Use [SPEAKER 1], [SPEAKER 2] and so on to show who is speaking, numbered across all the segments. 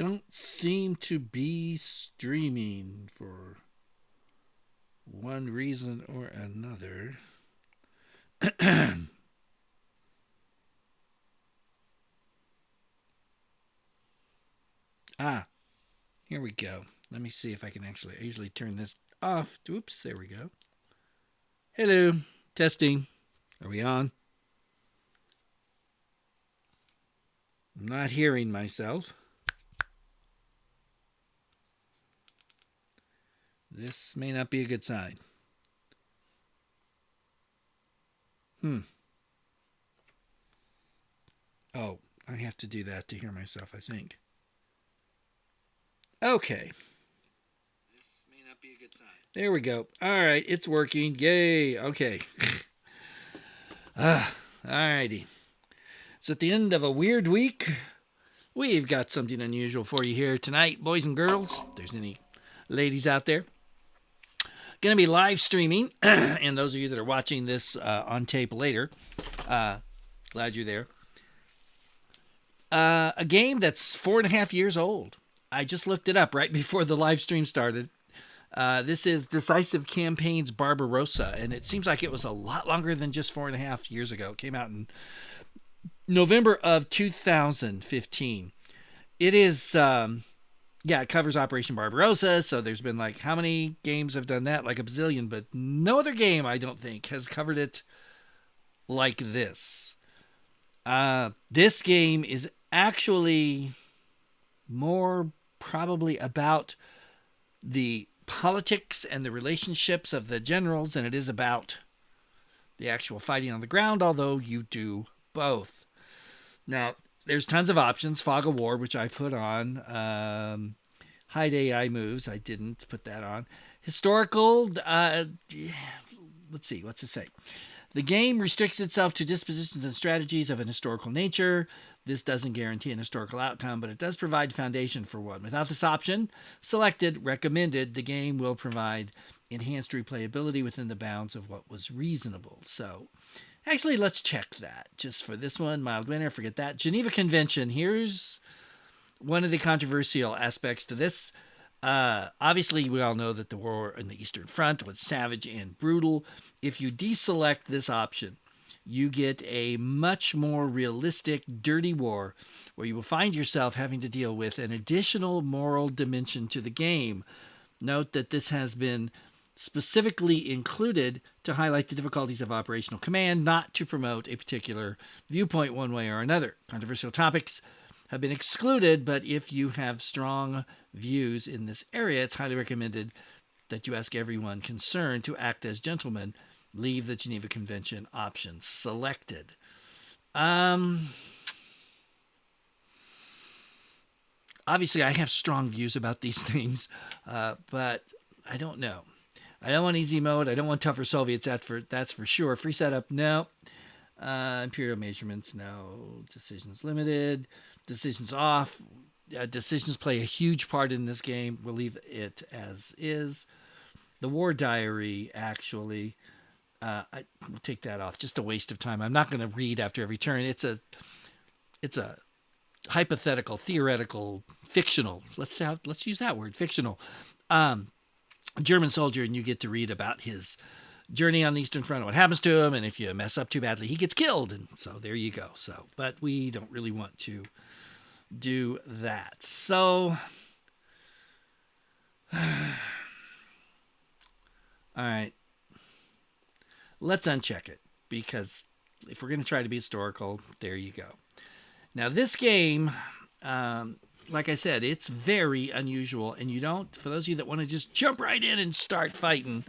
[SPEAKER 1] don't seem to be streaming for one reason or another. Ah, here we go. Let me see if I can actually easily turn this off. Oops, there we go. Hello, testing. Are we on? I'm not hearing myself. This may not be a good sign. Oh, I have to do that to hear myself, I think. Okay. This may not be a good sign. There we go. All right, it's working. Yay. Okay. Alrighty. So at the end of a weird week, we've got something unusual for you here tonight, boys and girls. If there's any ladies out there. Going to be live streaming, and those of you that are watching this on tape later, glad you're there. A game that's 4.5 years old. I just looked it up right before the live stream started. This is Decisive Campaigns Barbarossa, and it seems like it was a lot longer than just 4.5 years ago. It came out in November of 2015. It is, it covers Operation Barbarossa, so there's been like, how many games have done that? Like a bazillion, but no other game, I don't think, has covered it like this. This game is actually more probably about the politics and the relationships of the generals than it is about the actual fighting on the ground, although you do both. Now, there's tons of options. Fog of War, which I put on. Hide AI moves. I didn't put that on. Historical. Let's see. What's it say? The game restricts itself to dispositions and strategies of an historical nature. This doesn't guarantee an historical outcome, but it does provide foundation for one. Without this option selected, recommended, the game will provide enhanced replayability within the bounds of what was reasonable. So, actually, let's check that. Just for this one, mild winter, forget that. Geneva Convention. Here's one of the controversial aspects to this. Obviously, we all know that the war in the Eastern Front was savage and brutal. If you deselect this option, you get a much more realistic, dirty war where you will find yourself having to deal with an additional moral dimension to the game. Note that this has been specifically included to highlight the difficulties of operational command, not to promote a particular viewpoint one way or another. Controversial topics have been excluded, but if you have strong views in this area, it's highly recommended that you ask everyone concerned to act as gentlemen. Leave the Geneva Convention option selected. Obviously, I have strong views about these things, but I don't know. I don't want easy mode. I don't want tougher Soviets. That's for sure. Free setup, no. Imperial measurements, no. Decisions limited. Decisions off. Decisions play a huge part in this game. We'll leave it as is. The War Diary, actually, I will take that off. Just a waste of time. I'm not going to read after every turn. It's a hypothetical, theoretical, fictional. Let's use that word, fictional. German soldier, and you get to read about his journey on the Eastern Front, what happens to him, and if you mess up too badly, he gets killed. And so there you go. So, but we don't really want to do that. So, all right. Let's uncheck it, because if we're going to try to be historical, there you go. Now, this game, like I said, it's very unusual, and you don't, for those of you that want to just jump right in and start fighting,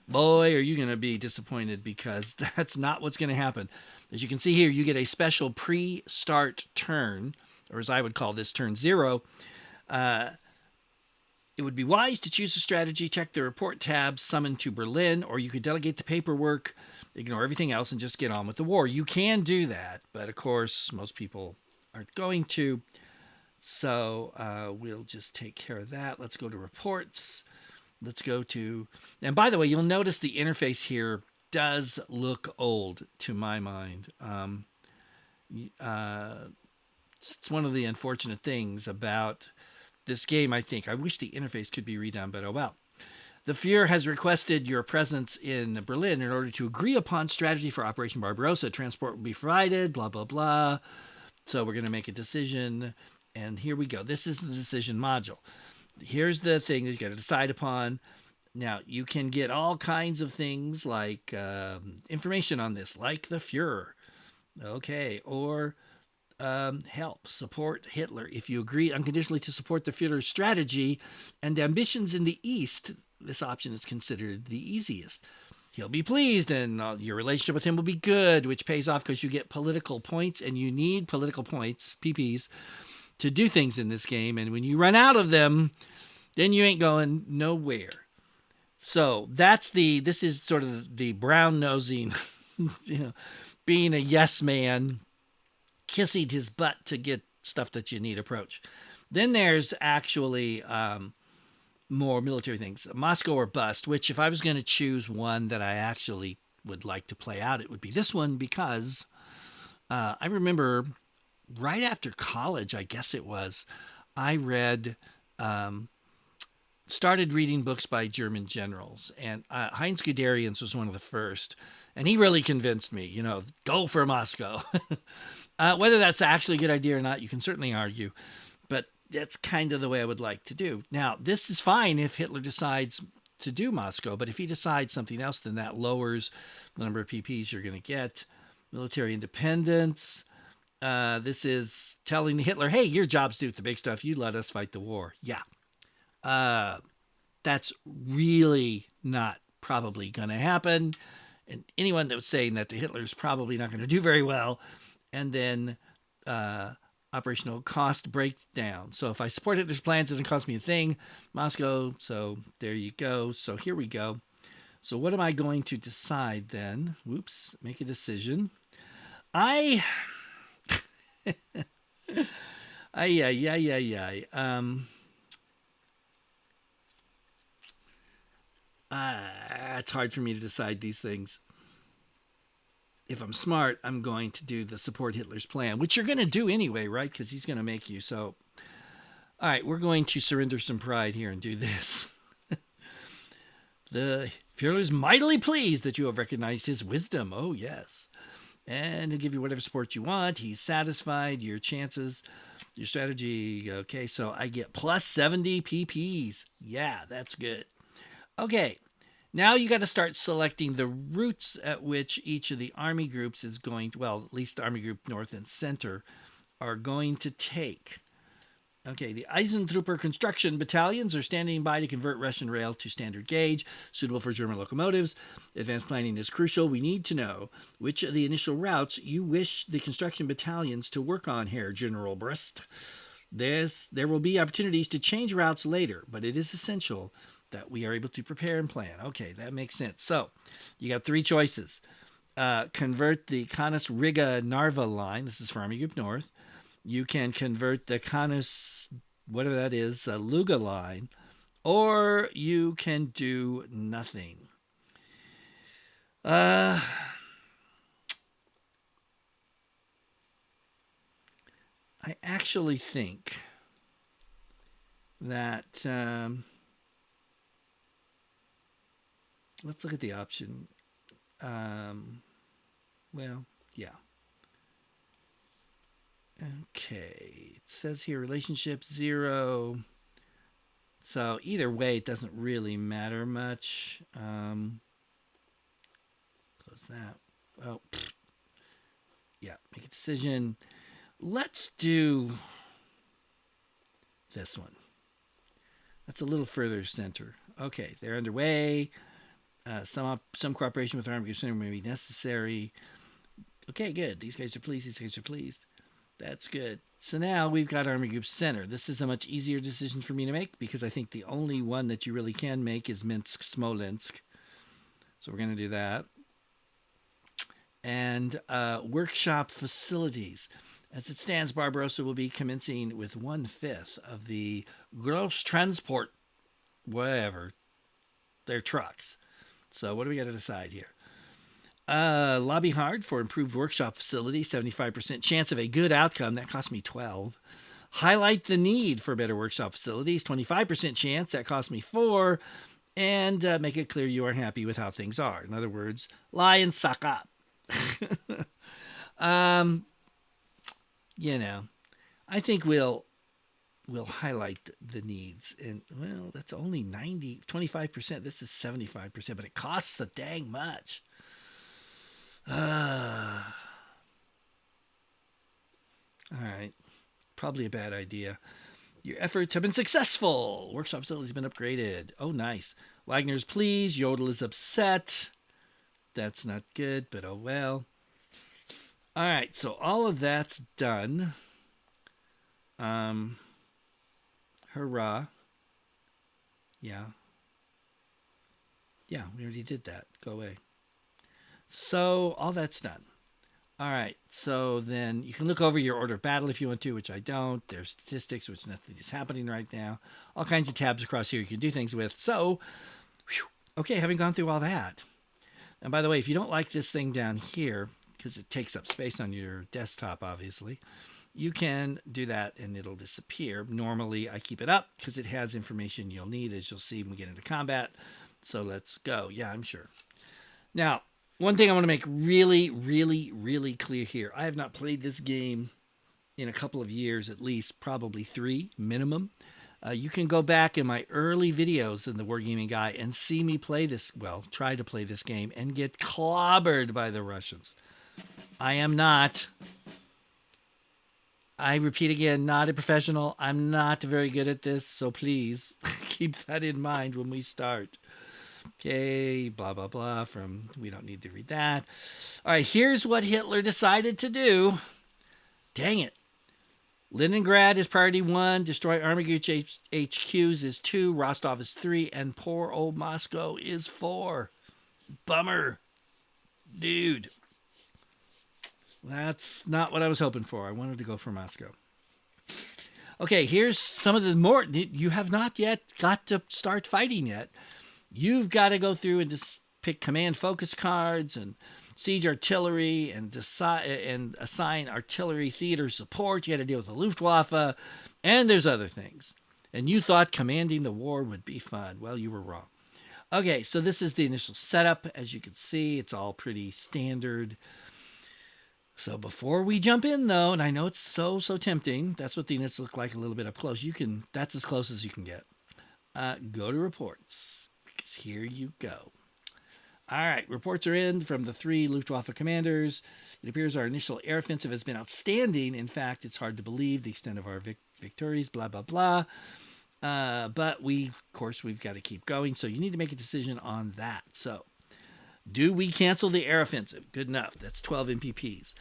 [SPEAKER 1] boy, are you going to be disappointed, because that's not what's going to happen. As you can see here, you get a special pre-start turn, or as I would call this, turn 0. It would be wise to choose a strategy, check the report tab, summon to Berlin, or you could delegate the paperwork, ignore everything else, and just get on with the war. You can do that, but of course, most people aren't going to. So we'll just take care of that. Let's go to reports. Let's go to, and by the way, you'll notice the interface here does look old to my mind. It's one of the unfortunate things about this game, I think. I wish the interface could be redone, but oh well. The Fuhrer has requested your presence in Berlin in order to agree upon strategy for Operation Barbarossa. Transport will be provided, blah, blah, blah. So we're going to make a decision. And here we go. This is the decision module. Here's the thing that you got to decide upon. Now, you can get all kinds of things like information on this, like the Fuhrer. Okay. Or help support Hitler. If you agree unconditionally to support the Führer's strategy and ambitions in the East, this option is considered the easiest. He'll be pleased and your relationship with him will be good, which pays off because you get political points, and you need political points, PPs, to do things in this game. And when you run out of them, then you ain't going nowhere. So this is sort of the brown nosing, being a yes man, kissing his butt to get stuff that you need approach. Then there's actually more military things. Moscow or bust, which if I was going to choose one that I actually would like to play out, it would be this one, because I remember right after college, I guess it was, I started reading books by German generals, and Heinz Guderian's was one of the first, and he really convinced me, go for Moscow. Whether that's actually a good idea or not, you can certainly argue, but that's kind of the way I would like to do. Now, this is fine if Hitler decides to do Moscow, but if he decides something else, then that lowers the number of PPs you're going to get. Military independence. This is telling Hitler, hey, your job's to do with the big stuff. You let us fight the war. Yeah. That's really not probably going to happen. And anyone that was saying that to Hitler's probably not going to do very well. And then operational cost breakdown. So if I support Hitler's plans, it doesn't cost me a thing. Moscow, so there you go. So here we go. So what am I going to decide then? Whoops, make a decision. It's hard for me to decide these things. If I'm smart, I'm going to do the support Hitler's plan, which you're going to do anyway, right? Because he's going to make you. So, all right, we're going to surrender some pride here and do this. The Führer is mightily pleased that you have recognized his wisdom. Oh, yes. And he'll give you whatever support you want. He's satisfied. Your chances, your strategy. Okay, so I get plus 70 PPs. Yeah, that's good. Okay. Now you got to start selecting the routes at which each of the army groups is going to, well, at least the Army Group North and Center are going to take. Okay, the Eisentrupper construction battalions are standing by to convert Russian rail to standard gauge, suitable for German locomotives. Advanced planning is crucial. We need to know which of the initial routes you wish the construction battalions to work on, Herr General Brust. There will be opportunities to change routes later, but it is essential that we are able to prepare and plan. Okay, that makes sense. So you got three choices. Convert the Canis Riga Narva line. This is for Army Group North. You can convert the Canis, whatever that is, Luga line, or you can do nothing. I actually think that let's look at the option. Well, yeah. Okay. It says here relationship 0. So either way, it doesn't really matter much. Close that. Oh, yeah. Make a decision. Let's do this one. That's a little further center. Okay, they're underway. Some cooperation with the Army Group Center may be necessary. Okay, good. These guys are pleased. These guys are pleased. That's good. So now we've got Army Group Center. This is a much easier decision for me to make because I think the only one that you really can make is Minsk-Smolensk. So we're going to do that. And workshop facilities. As it stands, Barbarossa will be commencing with 1/5 of the gross transport, whatever, their trucks. So what do we got to decide here? Lobby hard for improved workshop facility, 75% chance of a good outcome. That cost me 12. Highlight the need for better workshop facilities, 25% chance. That cost me 4. And make it clear you are happy with how things are. In other words, lie and suck up. You know, I think we'll highlight the needs. And, well, that's only 25%. This is 75%, but it costs so dang much. All right. Probably a bad idea. Your efforts have been successful. Workshop facilities have been upgraded. Oh, nice. Wagner's pleased. Yodel is upset. That's not good, but oh well. All right, so all of that's done. Hurrah. Yeah. Yeah, we already did that. Go away. So all that's done. All right, so then you can look over your order of battle if you want to, which I don't. There's statistics, which nothing is happening right now. All kinds of tabs across here you can do things with. So, okay, having gone through all that. And by the way, if you don't like this thing down here, because it takes up space on your desktop, obviously, you can do that and it'll disappear. Normally, I keep it up because it has information you'll need, as you'll see when we get into combat. So let's go. Yeah, I'm sure. Now, one thing I want to make really, really, really clear here. I have not played this game in a couple of years, at least, probably 3 minimum. You can go back in my early videos in the Wargaming Guy and see me play this, well, try to play this game and get clobbered by the Russians. I am not, I repeat again, not a professional. I'm not very good at this, so please keep that in mind when we start. Okay, blah, blah, blah, we don't need to read that. All right, here's what Hitler decided to do. Dang it. Leningrad is priority 1, destroy army group HQs is 2, Rostov is 3, and poor old Moscow is 4. Bummer. Dude. That's not what I was hoping for. I wanted to go for Moscow. Okay, here's some of the more. You have not yet got to start fighting yet. You've got to go through and just pick command focus cards and siege artillery and decide and assign artillery theater support. You got to deal with the Luftwaffe, and there's other things. And you thought commanding the war would be fun. Well, you were wrong. Okay, so this is the initial setup. As you can see, it's all pretty standard. So before we jump in, though, and I know it's so tempting. That's what the units look like a little bit up close. That's as close as you can get. Go to reports. Here you go. All right, reports are in from the 3 Luftwaffe commanders. It appears our initial air offensive has been outstanding. In fact, it's hard to believe the extent of our victories, blah, blah, blah. But of course, we've got to keep going. So you need to make a decision on that. So do we cancel the air offensive? Good enough. That's 12 MPPs.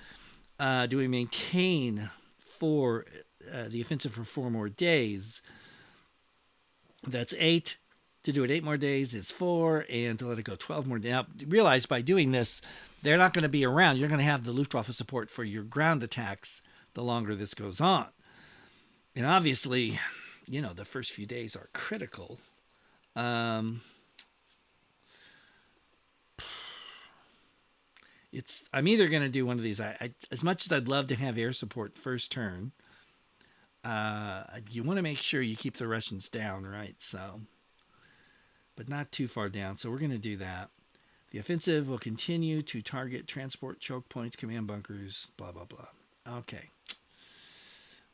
[SPEAKER 1] Do we maintain the offensive for 4 more days? That's 8. To do it 8 more days is 4, and to let it go 12 more days. Now, realize by doing this, they're not going to be around. You're going to have the Luftwaffe support for your ground attacks the longer this goes on. And obviously, the first few days are critical. I'm either going to do one of these. As much as I'd love to have air support first turn, you want to make sure you keep the Russians down, right? So, but not too far down. So we're going to do that. The offensive will continue to target transport choke points, command bunkers, blah, blah, blah. Okay.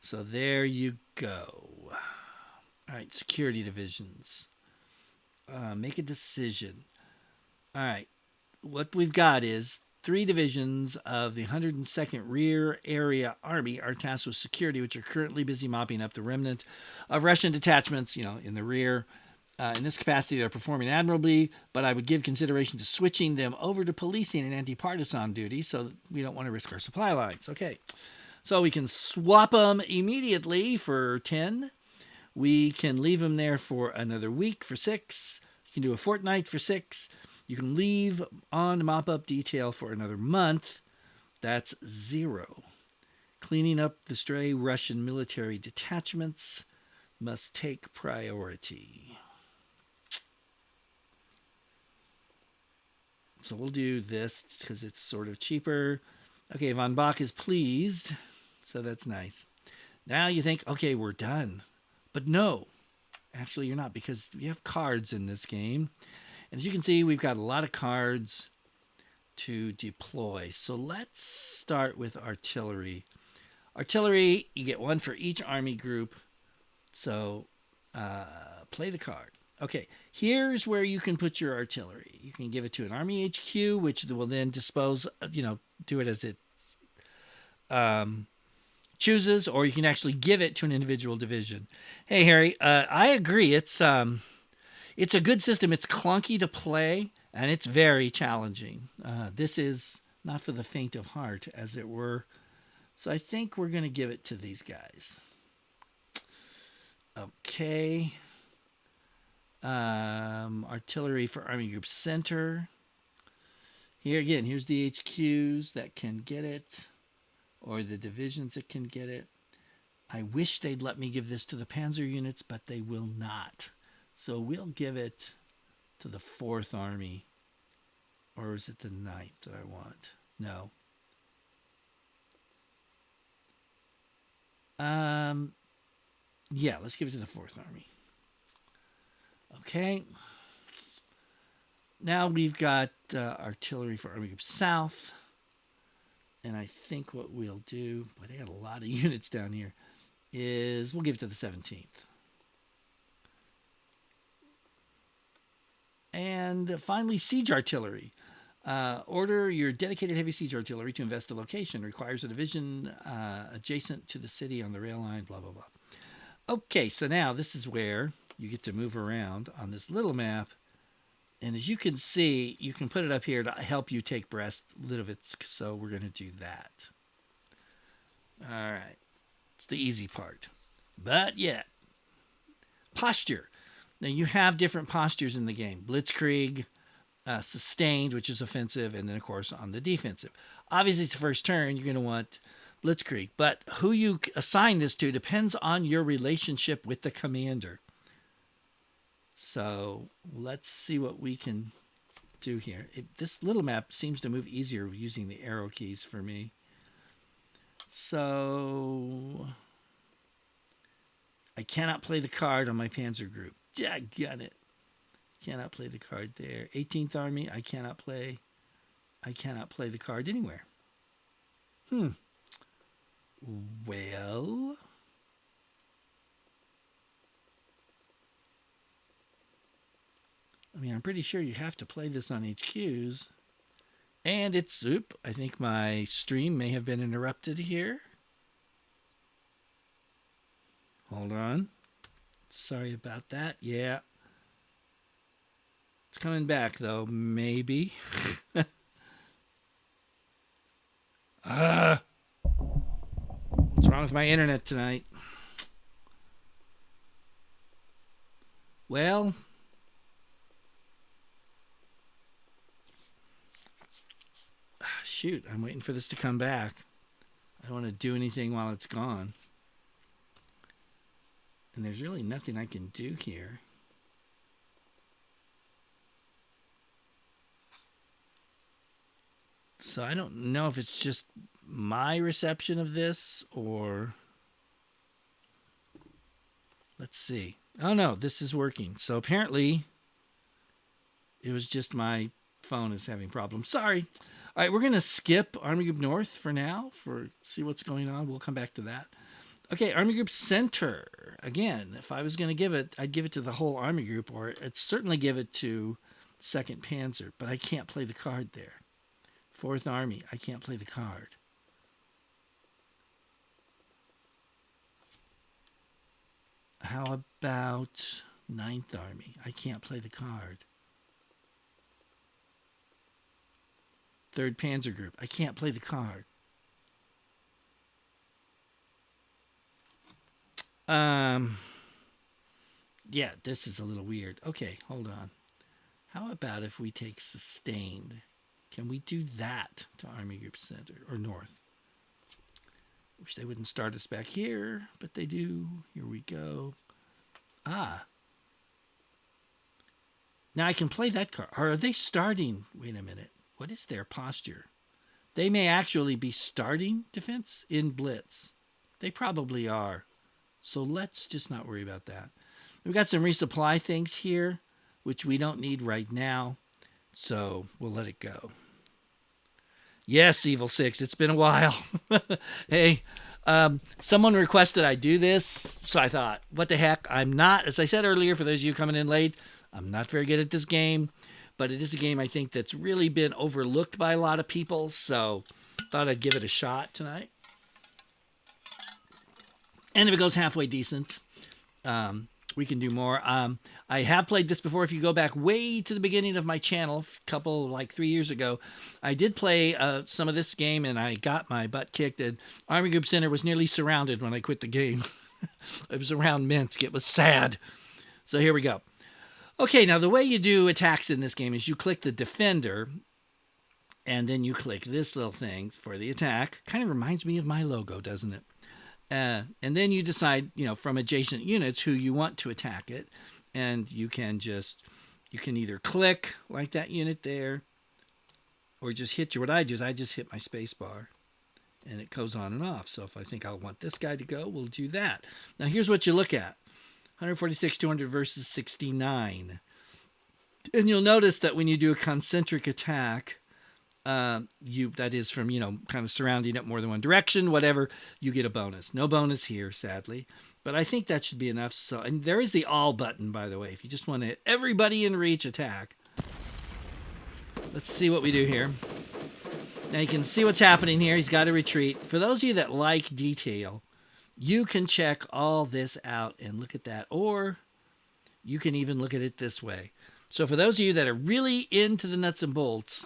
[SPEAKER 1] So there you go. All right, security divisions. Make a decision. All right. What we've got is 3 divisions of the 102nd Rear Area Army are tasked with security, which are currently busy mopping up the remnant of Russian detachments, in the rear. In this capacity, they're performing admirably, but I would give consideration to switching them over to policing and anti-partisan duty, so we don't want to risk our supply lines. Okay, so we can swap them immediately for 10. We can leave them there for another week for 6. You can do a fortnight for 6. You can leave on mop-up detail for another month. That's 0. Cleaning up the stray Russian military detachments must take priority. So we'll do this because it's sort of cheaper. Okay, Von Bach is pleased. So that's nice. Now you think, okay, we're done. But no, actually, you're not, because we have cards in this game. And as you can see, we've got a lot of cards to deploy. So let's start with artillery. Artillery, you get one for each army group. So play the card. Okay, here's where you can put your artillery. You can give it to an army HQ, which will then dispose, do it as it chooses, or you can actually give it to an individual division. Hey, Harry, I agree. It's a good system. It's clunky to play, and it's very challenging. This is not for the faint of heart, as it were. So I think we're going to give it to these guys. Okay. Artillery for Army Group Center. Here again, here's the HQs that can get it, or the divisions that can get it. I wish they'd let me give this to the Panzer units, but they will not. So we'll give it to the 4th Army. Or is it the 9th that I want? No. Yeah, let's give it to the 4th Army. Okay. Now we've got artillery for Army Group South. And I think what we'll do, boy, they got a lot of units down here, is we'll give it to the 17th. And finally, siege artillery. Order your dedicated heavy siege artillery to invest a location. Requires a division adjacent to the city on the rail line, blah, blah, blah. Okay, so now this is where you get to move around on this little map. And as you can see, you can put it up here to help you take Brest-Litovsk. So we're going to do that. All right. It's the easy part. But yet, posture. Now, you have different postures in the game. Blitzkrieg, sustained, which is offensive, and then, of course, on the defensive. Obviously, it's the first turn. You're going to want Blitzkrieg. But who you assign this to depends on your relationship with the commander. So let's see what we can do here. This little map seems to move easier using the arrow keys for me. So I cannot play the card on my Panzer group. Got it. Cannot play the card there. 18th Army, I cannot play. I cannot play the card anywhere. Well, I mean, I'm pretty sure you have to play this on HQs. And it's, I think my stream may have been interrupted here. Hold on. Sorry about that. Yeah. It's coming back, though. Maybe. What's wrong with my internet tonight? Well, shoot, I'm waiting for this to come back. I don't want to do anything while it's gone. And there's really nothing I can do here. So I don't know if it's just my reception of this or... Let's see. Oh, no, this is working. So apparently it was just my phone is having problems. Sorry. All right, we're going to skip Army Group North for now for see what's going on. We'll come back to that. Okay, Army Group Center. Again, if I was going to give it, I'd give it to the whole Army Group, or I'd certainly give it to 2nd Panzer, but I can't play the card there. 4th Army, I can't play the card. How about 9th Army? I can't play the card. 3rd Panzer Group, I can't play the card. Yeah, this is a little weird. Okay, hold on. How about if we take sustained? Can we do that to Army Group Center or North? Wish they wouldn't start us back here, but they do. Here we go. Now I can play that card. Or are they starting? Wait a minute. What is their posture? They may actually be starting defense in blitz. They probably are. So let's just not worry about that. We've got some resupply things here, which we don't need right now. So we'll let it go. Yes, Evil Six. It's been a while. Hey, someone requested I do this, so I thought, what the heck? I'm not, as I said earlier, for those of you coming in late, I'm not very good at this game, but it is a game I think that's really been overlooked by a lot of people, so thought I'd give it a shot tonight. And if it goes halfway decent, we can do more. I have played this before. If you go back way to the beginning of my channel, a couple, like 3 years ago, I did play some of this game, and I got my butt kicked. And Army Group Center was nearly surrounded when I quit the game. It was around Minsk. It was sad. So here we go. Okay, now the way you do attacks in this game is you click the defender, and then you click this little thing for the attack. Kind of reminds me of my logo, doesn't it? And then you decide, from adjacent units who you want to attack it. And you can either click like that unit there, or just hit what I do is I just hit my space bar and it goes on and off. So if I think I want this guy to go, we'll do that. Now here's what you look at. 146, 200 versus 69. And you'll notice that when you do a concentric attack, that is from, kind of surrounding it more than one direction, whatever, you get a bonus. No bonus here, sadly, but I think that should be enough. So, and there is the all button, by the way, if you just want to hit everybody in reach attack. Let's see what we do here. Now you can see what's happening here. He's got to retreat. For those of you that like detail, you can check all this out and look at that, or you can even look at it this way. So for those of you that are really into the nuts and bolts,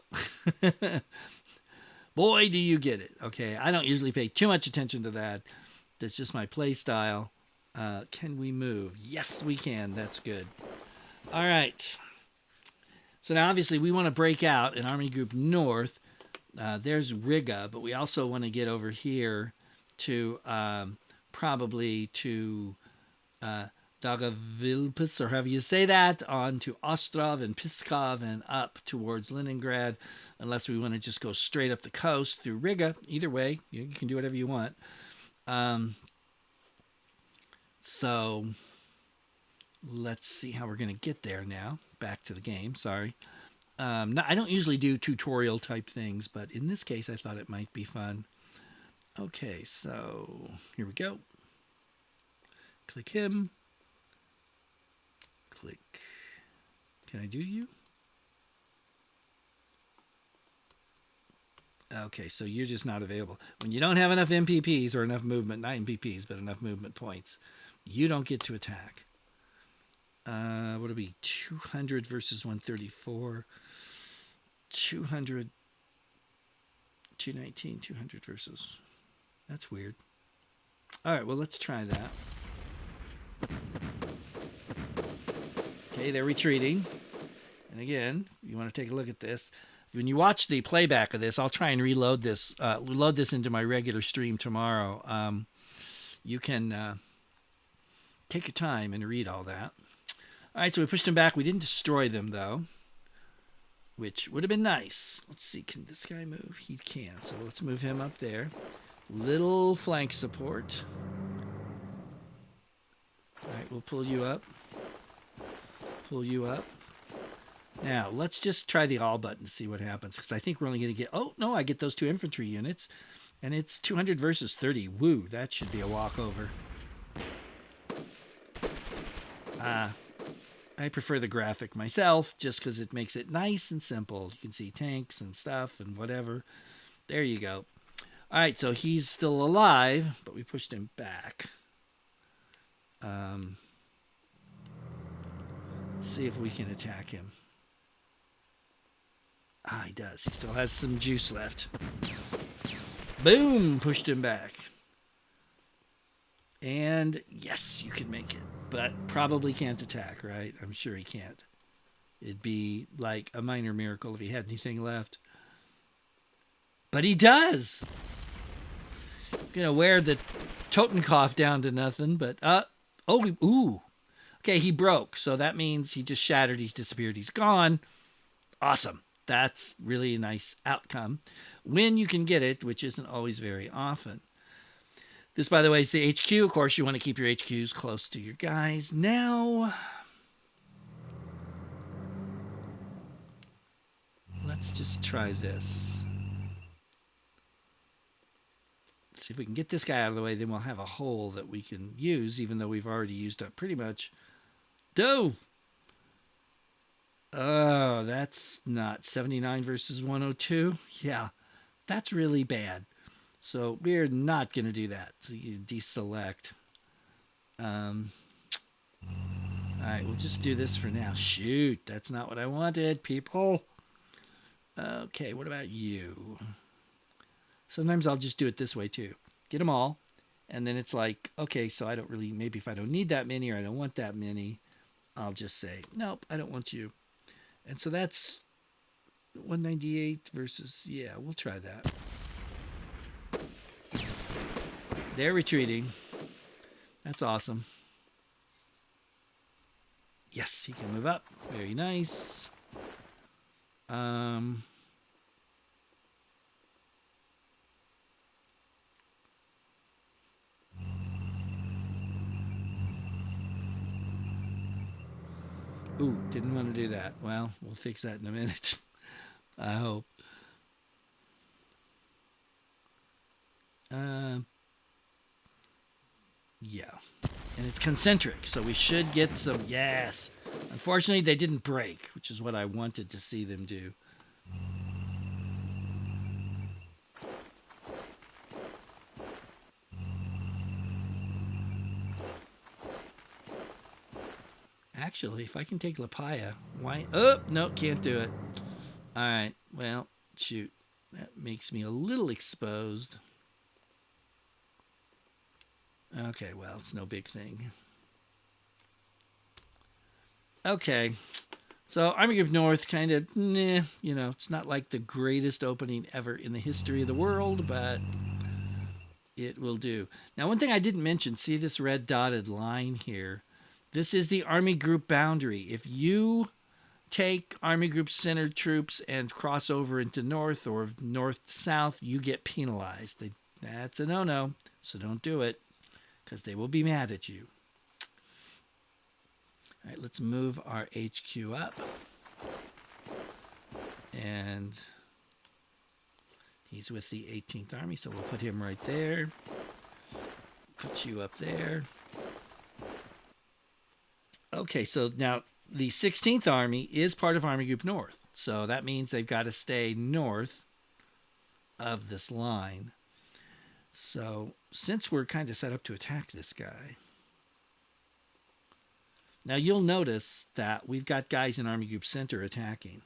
[SPEAKER 1] boy, do you get it. Okay, I don't usually pay too much attention to that. That's just my play style. Can we move? Yes, we can. That's good. All right. So now, obviously, we want to break out in Army Group North. There's Riga, but we also want to get over here to probably to Daugavpils, or however you say that, on to Ostrov and Pskov and up towards Leningrad, unless we want to just go straight up the coast through Riga. Either way, you can do whatever you want. So let's see how we're going to get there now. Back to the game, sorry. I don't usually do tutorial type things, but in this case I thought it might be fun. Okay, so here we go. Click him. Click. Can I do you? Okay, so you're just not available. When you don't have enough MPPs or enough movement, not MPPs, but enough movement points, you don't get to attack. What would it be? 200 versus 134. 200. 219, 200 versus. That's weird. All right, well, let's try that. Okay, they're retreating. And again, you want to take a look at this. When you watch the playback of this, I'll try and reload this, load this into my regular stream tomorrow. You can take your time and read all that. All right, so we pushed them back. We didn't destroy them, though, which would have been nice. Let's see, can this guy move? He can, so let's move him up there. Little flank support. All right, we'll pull you up. Pull you up. Now, let's just try the all button to see what happens, because I think we're only going to get... Oh, no, I get those 2 infantry units, and it's 200 versus 30. Woo, that should be a walkover. I prefer the graphic myself, just because it makes it nice and simple. You can see tanks and stuff and whatever. There you go. All right, so he's still alive, but we pushed him back. Let's see if we can attack him. Ah, he does. He still has some juice left. Boom! Pushed him back. And yes, you can make it. But probably can't attack, right? I'm sure he can't. It'd be like a minor miracle if he had anything left. But he does! Gonna wear the Totenkopf down to nothing, but... ooh. Okay, he broke. So that means he just shattered. He's disappeared. He's gone. Awesome. That's really a nice outcome when you can get it, which isn't always very often. This, by the way, is the HQ. Of course, you want to keep your HQs close to your guys. Now, let's just try this. See if we can get this guy out of the way, then we'll have a hole that we can use, even though we've already used up pretty much. Oh, that's not 79 versus 102. Yeah, that's really bad. So we're not going to do that. So you deselect. All right, we'll just do this for now. Shoot, that's not what I wanted, people. Okay, what about you? Sometimes I'll just do it this way too. Get them all. And then it's like, okay, so I don't really, maybe if I don't need that many or I don't want that many, I'll just say, nope, I don't want you. And so that's 198 versus, yeah, we'll try that. They're retreating. That's awesome. Yes, he can move up. Very nice. Ooh, didn't want to do that. Well, we'll fix that in a minute. I hope. Yeah. And it's concentric, so we should get some. Yes. Unfortunately, they didn't break, which is what I wanted to see them do. Actually, if I can take Lapaya, why? Oh, no, can't do it. All right. Well, shoot. That makes me a little exposed. Okay, well, it's no big thing. Okay. So Army Group North kind of, you know, it's not like the greatest opening ever in the history of the world, but it will do. Now, one thing I didn't mention, see this red dotted line here? This is the Army Group boundary. If you take Army Group Center troops and cross over into North or North to South, you get penalized. That's a no-no, so don't do it because they will be mad at you. All right, let's move our HQ up. And he's with the 18th Army, so we'll put him right there. Put you up there. Okay, so now the 16th Army is part of Army Group North. So that means they've got to stay north of this line. So since we're kind of set up to attack this guy, now you'll notice that we've got guys in Army Group Center attacking.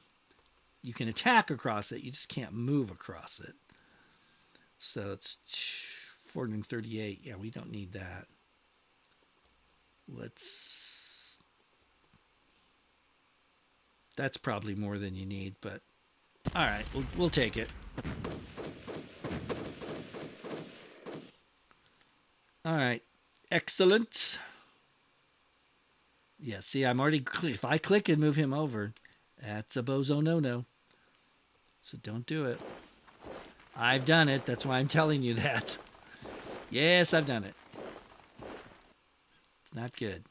[SPEAKER 1] You can attack across it, you just can't move across it. So it's 438. Yeah, we don't need that. That's probably more than you need, but all right, we'll take it. All right, excellent. Yeah, see, I'm already, if I click and move him over, that's a bozo no-no. So don't do it. I've done it. That's why I'm telling you that. Yes, I've done it. It's not good.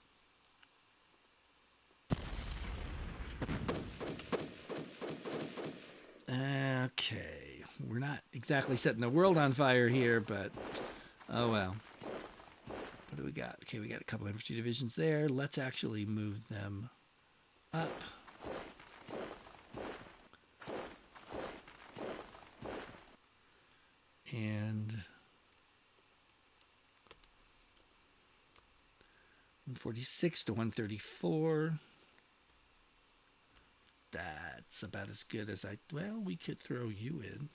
[SPEAKER 1] Okay. We're not exactly setting the world on fire here, but oh well. What do we got? Okay, we got a couple infantry divisions there. Let's actually move them up. And 146 to 134. That's about as good as well, we could throw you in.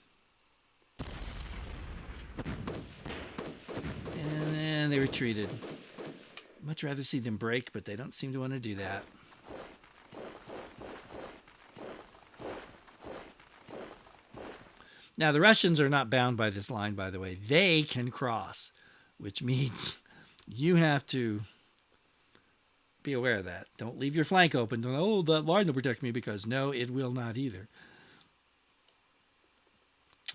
[SPEAKER 1] And then they retreated. Much rather see them break, but they don't seem to want to do that. Now, the Russians are not bound by this line, by the way. They can cross, which means you have to be aware of that. Don't leave your flank open. Oh, that line will protect me, because no, it will not either.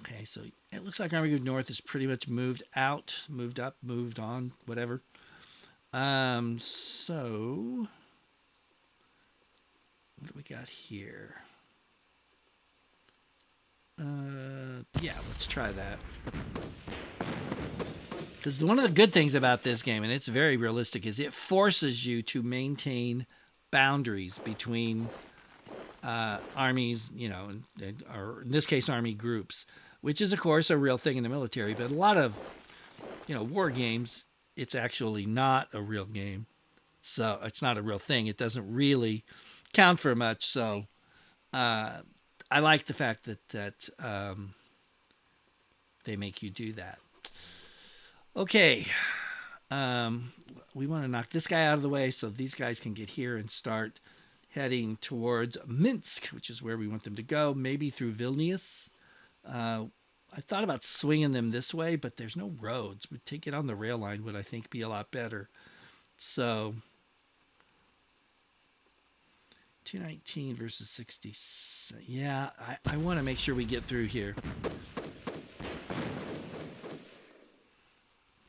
[SPEAKER 1] Okay, so it looks like Army Group North is pretty much moved out, moved up, moved on, whatever. So what do we got here? Yeah, let's try that. Because one of the good things about this game, and it's very realistic, is it forces you to maintain boundaries between armies, or in this case, army groups, which is, of course, a real thing in the military. But a lot of, war games, it's actually not a real game. So it's not a real thing. It doesn't really count for much. So I like the fact that they make you do that. Okay. We want to knock this guy out of the way so these guys can get here and start heading towards Minsk, which is where we want them to go, maybe through Vilnius. I thought about swinging them this way, but there's no roads. We'd take it on the rail line would, I think, be a lot better. So 219 versus 60. Yeah, I want to make sure we get through here.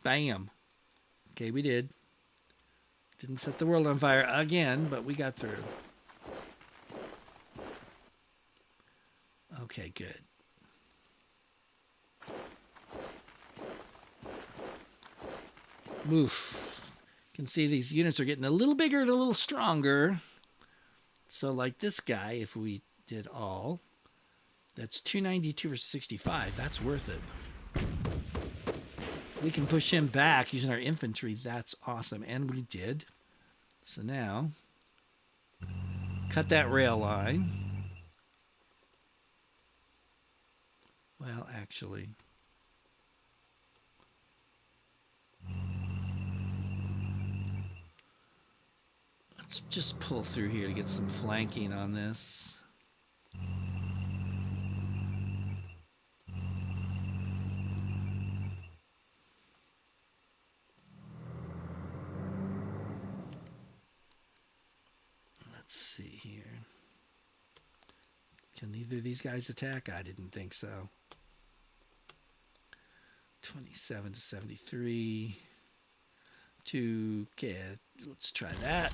[SPEAKER 1] Bam. Okay, we did. Didn't set the world on fire again, but we got through. Okay, good. Oof. You can see these units are getting a little bigger and a little stronger. So like this guy, if we did all, that's 292 versus 65. That's worth it. We can push him back using our infantry. That's awesome. And we did. So now, cut that rail line. Well, actually, let's just pull through here to get some flanking on this. Let's see here. Can either of these guys attack? I didn't think so. 27 to 73. Okay, let's try that.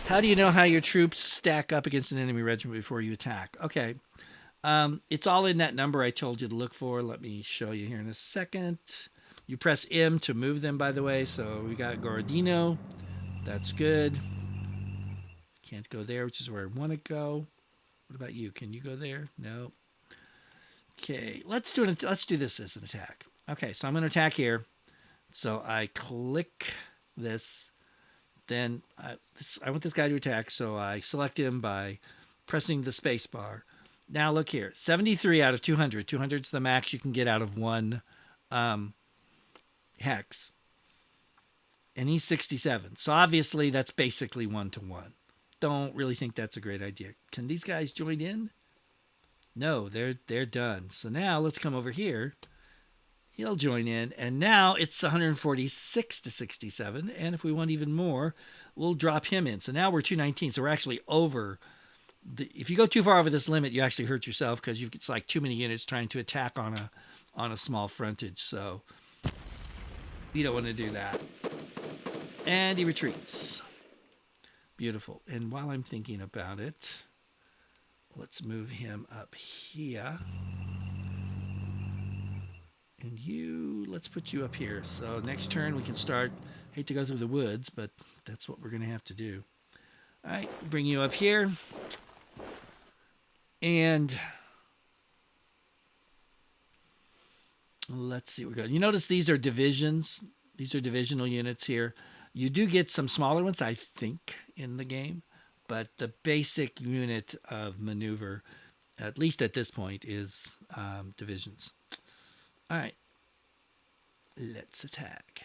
[SPEAKER 1] How do you know how your troops stack up against an enemy regiment before you attack? Okay. It's all in that number I told you to look for. Let me show you here in a second. You press M to move them, by the way. So we got Gorodino. That's good. Can't go there, which is where I want to go. What about you? Can you go there? No. Okay, let's do this as an attack. Okay, so I'm going to attack here. So I click this. Then I want this guy to attack, so I select him by pressing the space bar. Now look here, 73 out of 200. 200 is the max you can get out of one hex. And he's 67. So obviously that's basically 1-to-1. Don't really think that's a great idea. Can these guys join in? No, they're done. So now let's come over here. He'll join in, and now it's 146 to 67. And if we want even more, we'll drop him in. So now we're 219. So we're actually over. If you go too far over this limit, you actually hurt yourself because it's like too many units trying to attack on a small frontage. So you don't want to do that. And he retreats. Beautiful. And while I'm thinking about it, let's move him up here. And let's put you up here. So next turn we can start. Hate to go through the woods, but that's what we're going to have to do. All right, bring you up here. And let's see what we got. You notice these are divisions. These are divisional units here. You do get some smaller ones, I think, in the game. But the basic unit of maneuver, at least at this point, is divisions. All right. Let's attack.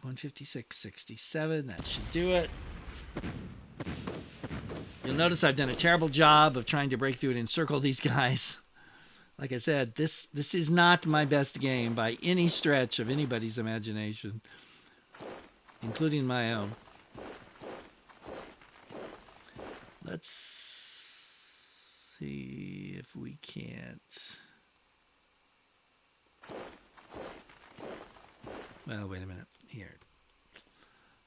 [SPEAKER 1] 156.67. That should do it. You'll notice I've done a terrible job of trying to break through and encircle these guys. Like I said, this is not my best game by any stretch of anybody's imagination, including my own. Let's see if we can't. Well, wait a minute. Here.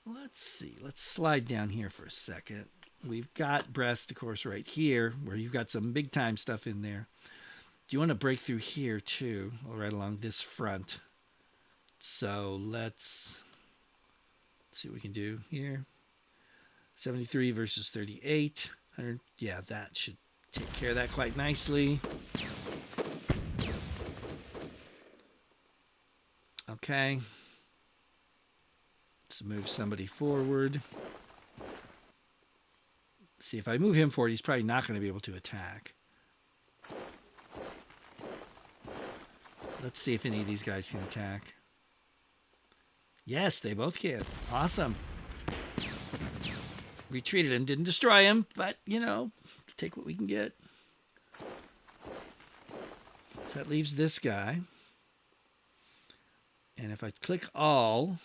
[SPEAKER 1] Let's see. Let's slide down here for a second. We've got Brest, of course, right here, where you've got some big time stuff in there. Do you want to break through here, too, right along this front? So let's see what we can do here. 73 versus 38. 100. Yeah, that should take care of that quite nicely. Okay. Let's move somebody forward. See, if I move him forward, he's probably not going to be able to attack. Let's see if any of these guys can attack. Yes, they both can. Awesome. Retreated him, didn't destroy him, but, you know, take what we can get. So that leaves this guy. And if I click all,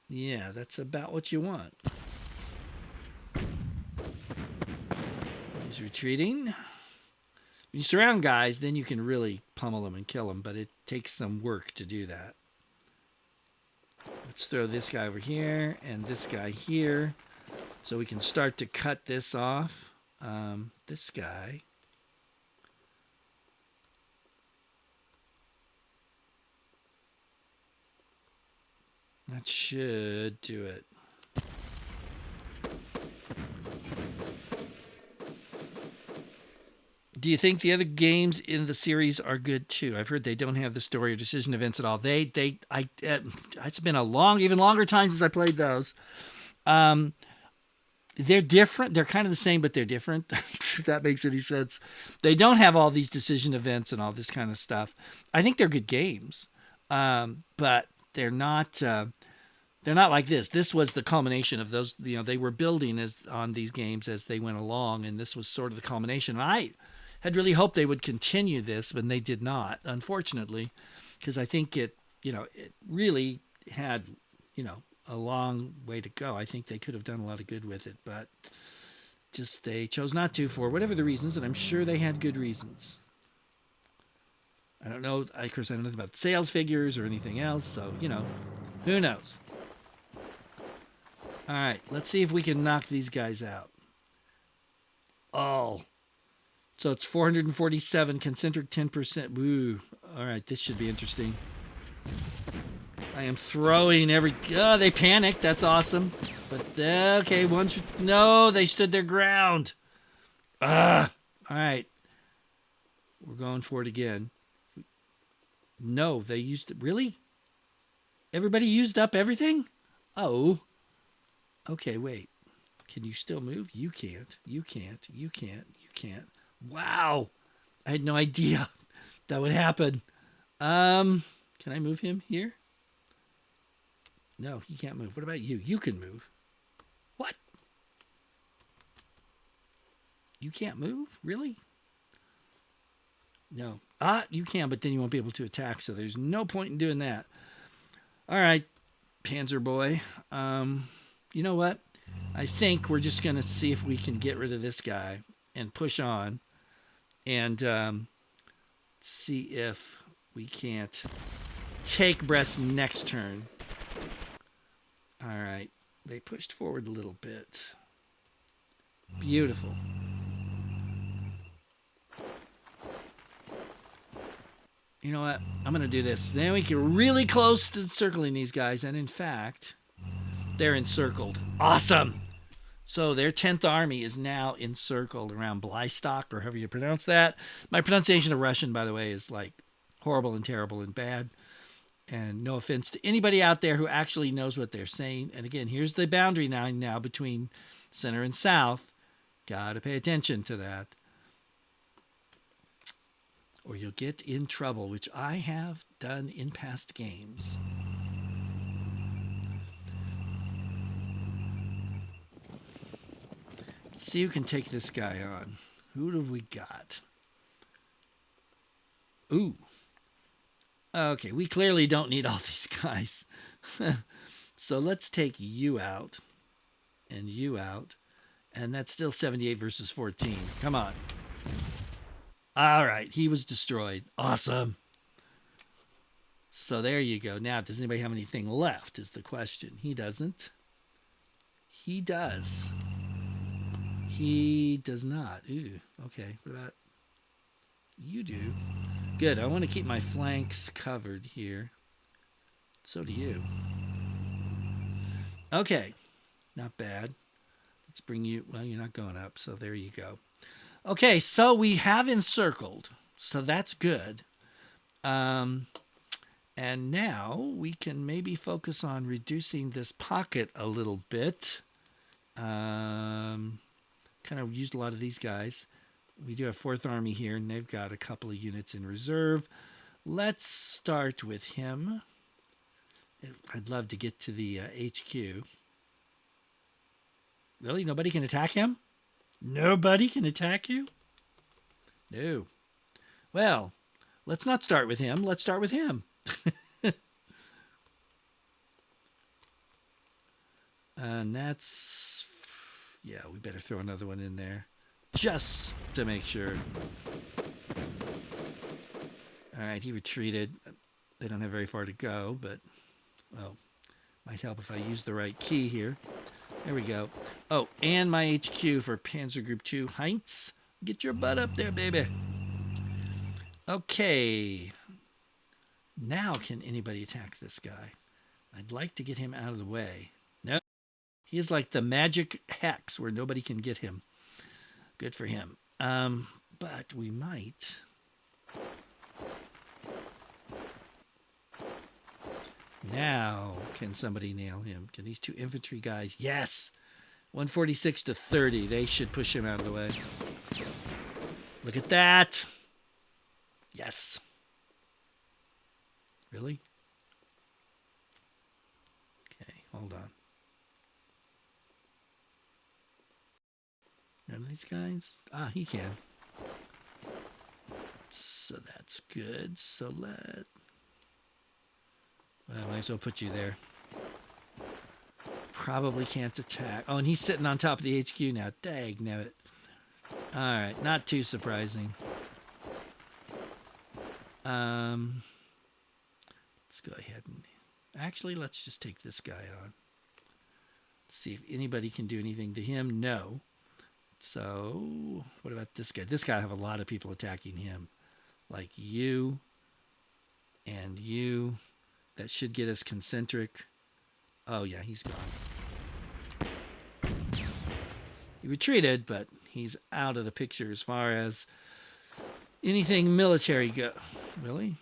[SPEAKER 1] yeah, that's about what you want. He's retreating. When you surround guys, then you can really pummel them and kill them, but it takes some work to do that. Let's throw this guy over here and this guy here so we can start to cut this off. This guy. That should do it. Do you think the other games in the series are good too? I've heard they don't have the story or decision events at all. It's been a even longer time since I played those. They're different. They're kind of the same, but they're different. If that makes any sense. They don't have all these decision events and all this kind of stuff. I think they're good games, but they're not. They're not like this. This was the culmination of those. You know, they were building on these games as they went along, and this was sort of the culmination. And I had really hoped they would continue this, but they did not, unfortunately, because I think it really had, a long way to go. I think they could have done a lot of good with it, but just they chose not to for whatever the reasons, and I'm sure they had good reasons. I don't know. Of course, I don't know about sales figures or anything else, so, who knows? All right, let's see if we can knock these guys out. Oh. So it's 447, concentric 10%. Woo. All right, this should be interesting. I am throwing Oh, they panicked. That's awesome. But, okay, no, they stood their ground. All right. We're going for it again. No, they used it. Really? Everybody used up everything? Oh. Okay, wait. Can you still move? You can't. You can't. You can't. You can't. Wow. I had no idea that would happen. Can I move him here? No, he can't move. What about you? You can move. What? You can't move? Really? No. You can, but then you won't be able to attack, so there's no point in doing that. All right, Panzer Boy. You know what? I think we're just going to see if we can get rid of this guy and push on and see if we can't take Brest next turn. All right. They pushed forward a little bit. Beautiful. You know what? I'm going to do this. Then we get really close to encircling these guys. And in fact, they're encircled. Awesome. So their 10th Army is now encircled around Blystock, or however you pronounce that. My pronunciation of Russian, by the way, is like horrible and terrible and bad. And no offense to anybody out there who actually knows what they're saying. And again, here's the boundary now between center and south. Got to pay attention to that, or you'll get in trouble, which I have done in past games. Let's see who can take this guy on. Who have we got? Ooh. Okay, we clearly don't need all these guys. So let's take you out, and And that's still 78 versus 14. Come on. All right. He was destroyed. Awesome. So there you go. Now, does anybody have anything left is the question. He doesn't. He does. He does not. Ooh, okay. What about you do? Good. I want to keep my flanks covered here. So do you. Okay. Not bad. Let's bring you... Well, you're not going up, so there you go. Okay, so we have encircled. So that's good. And now we can maybe focus on reducing this pocket a little bit. Kind of used a lot of these guys. We do have 4th Army here, and they've got a couple of units in reserve. Let's start with him. I'd love to get to the HQ. Really? Nobody can attack him? Nobody can attack you? No. Well, let's not start with him. Let's start with him. And that's... Yeah, we better throw another one in there. Just to make sure. All right, he retreated. They don't have very far to go, but... Well, might help if I use the right key here. There we go. Oh, and my HQ for Panzer Group 2. Heinz, get your butt up there, baby. Okay. Now can anybody attack this guy? I'd like to get him out of the way. No. He is like the magic hex where nobody can get him. Good for him. But we might... Now, can somebody nail him? Can these 2 infantry guys? Yes! 146 to 30. They should push him out of the way. Look at that! Yes. Really? Okay, hold on. None of these guys? Ah, he can. So that's good. So Well, I might as well put you there. Probably can't attack. Oh, and he's sitting on top of the HQ now. Dagnabbit. All right, not too surprising. Let's go ahead and... Actually, let's just take this guy on. See if anybody can do anything to him. No. So, what about this guy? This guy have a lot of people attacking him. Like you and you. That should get us concentric. Oh, yeah, he's gone. He retreated, but he's out of the picture as far as anything military go. Really?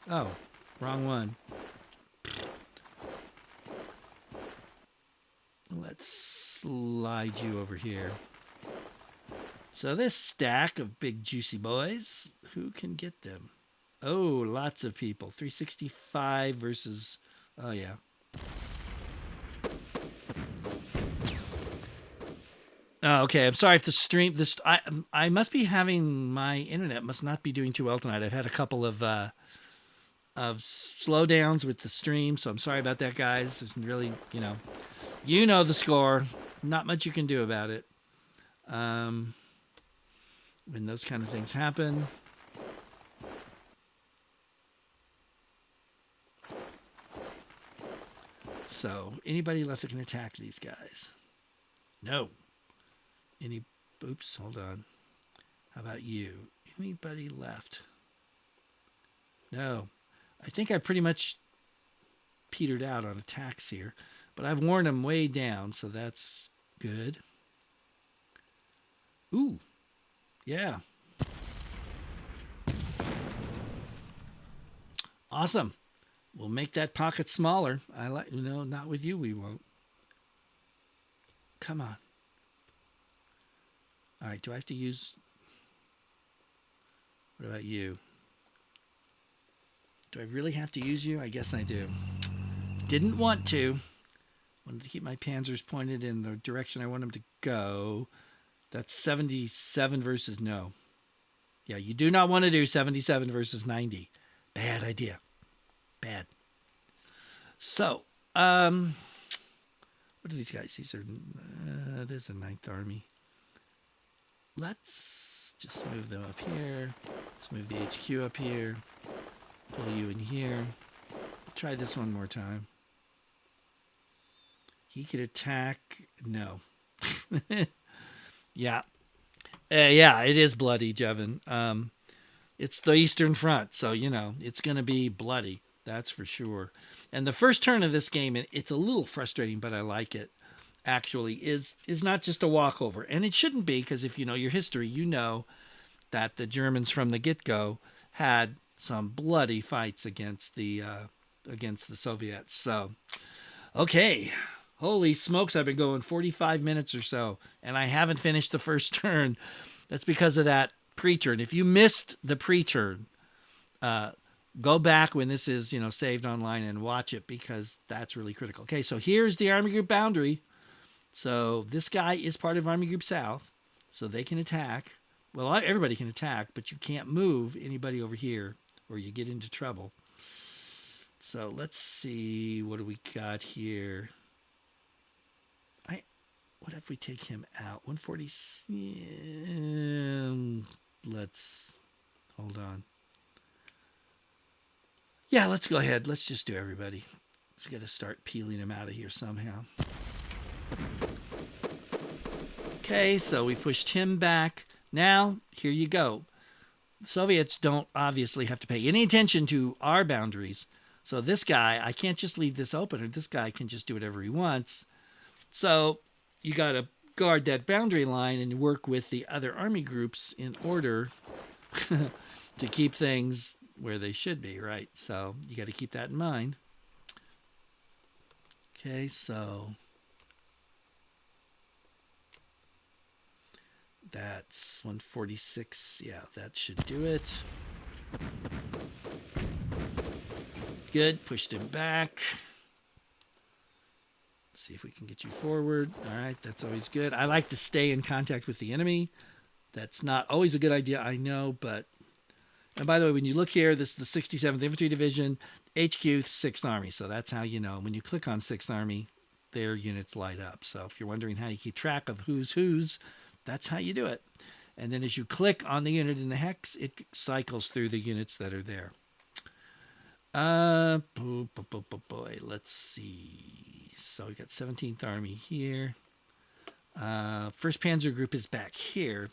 [SPEAKER 1] Oh, wrong one. Let's slide you over here. So this stack of big juicy boys, who can get them? Oh, lots of people. 365 versus... Oh, yeah. Oh, okay, I'm sorry if the stream... I must be having... My internet must not be doing too well tonight. I've had a couple of slowdowns with the stream, so I'm sorry about that, guys. There's really, you know the score. Not much you can do about it. When those kind of things happen... So, anybody left that can attack these guys? No. Oops, hold on. How about you? Anybody left? No. I think I pretty much petered out on attacks here. But I've worn them way down, so that's good. Ooh. Yeah. Awesome. We'll make that pocket smaller. Not with you, we won't. Come on. All right, do I have to use... What about you? Do I really have to use you? I guess I do. Didn't want to. Wanted to keep my panzers pointed in the direction I want them to go. That's 77 versus no. Yeah, you do not want to do 77 versus 90. Bad idea. Bad. So, What are these guys? These are, there's a Ninth Army. Let's just move them up here. Let's move the HQ up here. Pull you in here. Try this one more time. He could attack. No. Yeah. Yeah, it is bloody, Jevin. It's the Eastern Front, so, you know, it's going to be bloody. That's for sure. And the first turn of this game, it's a little frustrating, but I like it, actually, is not just a walkover. And it shouldn't be, because if you know your history, you know that the Germans from the get-go had some bloody fights against the Soviets. So, okay. Holy smokes, I've been going 45 minutes or so, and I haven't finished the first turn. That's because of that pre-turn. If you missed the pre-turn, go back when this is, you know, saved online and watch it, because that's really critical. Okay, so here's the Army Group boundary. So this guy is part of Army Group South, so they can attack. Well, everybody can attack, but you can't move anybody over here or you get into trouble. So let's see, what do we got here? What if we take him out? 140. Let's hold on. Yeah, let's go ahead. Let's just do everybody. We got to start peeling him out of here somehow. Okay, so we pushed him back. Now, here you go. The Soviets don't obviously have to pay any attention to our boundaries. So this guy, I can't just leave this open, or this guy can just do whatever he wants. So you got to guard that boundary line and work with the other army groups in order to keep things where they should be, right? So you got to keep that in mind. Okay, so that's 146. Yeah, that should do it. Good, pushed him back. See if we can get you forward. All right, that's always good. I like to stay in contact with the enemy. That's not always a good idea, I know, but... And by the way, when you look here, this is the 67th Infantry Division, HQ 6th Army. So that's how you know. When you click on 6th Army, their units light up. So if you're wondering how you keep track of who's, that's how you do it. And then as you click on the unit in the hex, it cycles through the units that are there. Boy, let's see. So we got 17th Army here. 1st Panzer Group is back here.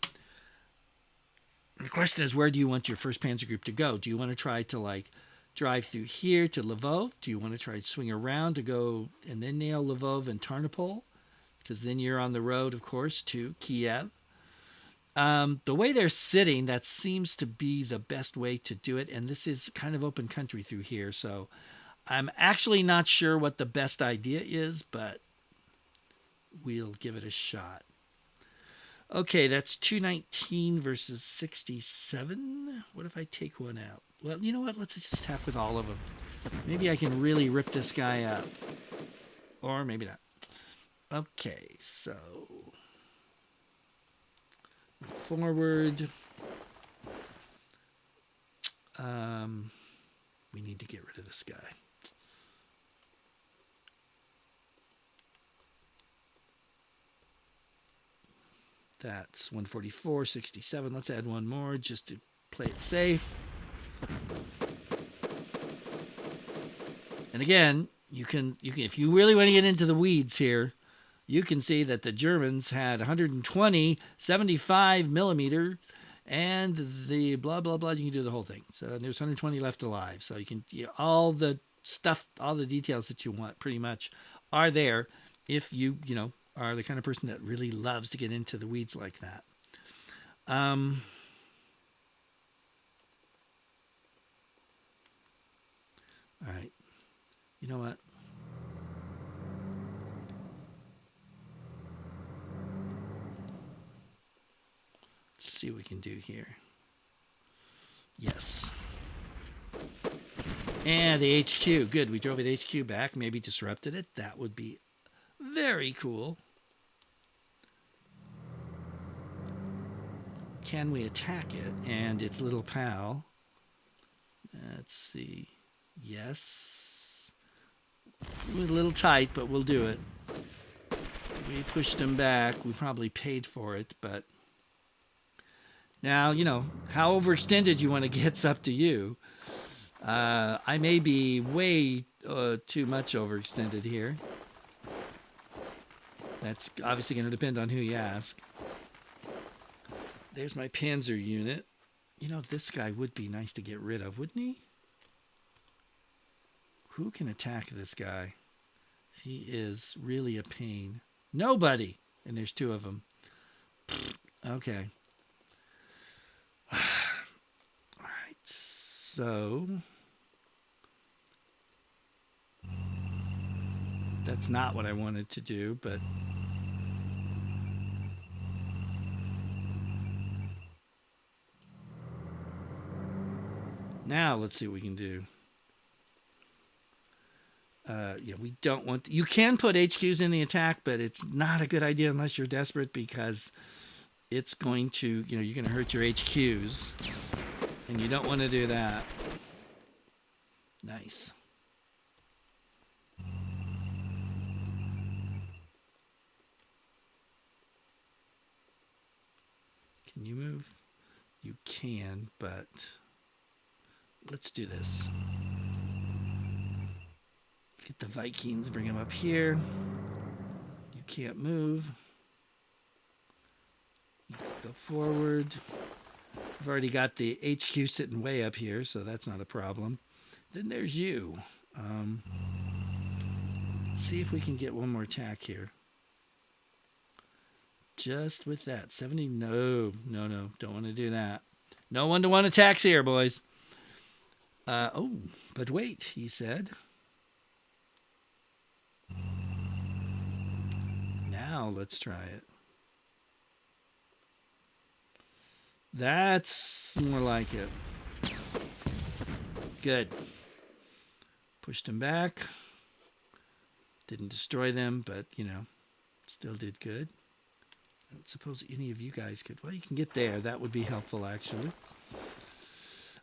[SPEAKER 1] The question is, where do you want your 1st Panzer Group to go? Do you want to try to like drive through here to Lvov? Do you want to try to swing around to go and then nail Lvov and Tarnopol? Because then you're on the road, of course, to Kiev. The way they're sitting, that seems to be the best way to do it. And this is kind of open country through here. So I'm actually not sure what the best idea is, but we'll give it a shot. Okay, that's 219 versus 67. What if I take one out? Well, you know what? Let's just attack with all of them. Maybe I can really rip this guy up. Or maybe not. Okay, so... forward. We need to get rid of this guy. That's 144, 67. Let's add one more just to play it safe. And again, you can if you really want to get into the weeds here, you can see that the Germans had 120 75 millimeter, and the blah blah blah. You can do the whole thing. So there's 120 left alive. So you can all the stuff, all the details that you want, pretty much, are there if you are the kind of person that really loves to get into the weeds like that. All right. You know what? Let's see what we can do here. Yes. And the HQ. Good. We drove it HQ back. Maybe disrupted it. That would be very cool. Can we attack it and its little pal? Let's see. Yes. A little tight, but we'll do it. We pushed him back. We probably paid for it, but now, how overextended you want to get's up to you. I may be way too much overextended here. That's obviously going to depend on who you ask. There's my Panzer unit. This guy would be nice to get rid of, wouldn't he? Who can attack this guy? He is really a pain. Nobody! And there's two of them. Okay. All right, so that's not what I wanted to do, but now let's see what we can do. Yeah, we don't want... You can put HQs in the attack, but it's not a good idea unless you're desperate, because it's going to, you're going to hurt your HQs, and you don't want to do that. Nice. Can you move? You can, but let's do this. Let's get the Vikings, bring them up here. You can't move. You can go forward. I've already got the HQ sitting way up here, so that's not a problem. Then there's you. Let's see if we can get one more attack here. Just with that. 70, no, don't want to do that. No one-to-one attacks here, boys. Oh, but wait, he said. Now let's try it. That's more like it. Good. Pushed him back. Didn't destroy them, but, still did good. I don't suppose any of you guys could. Well, you can get there. That would be helpful, actually.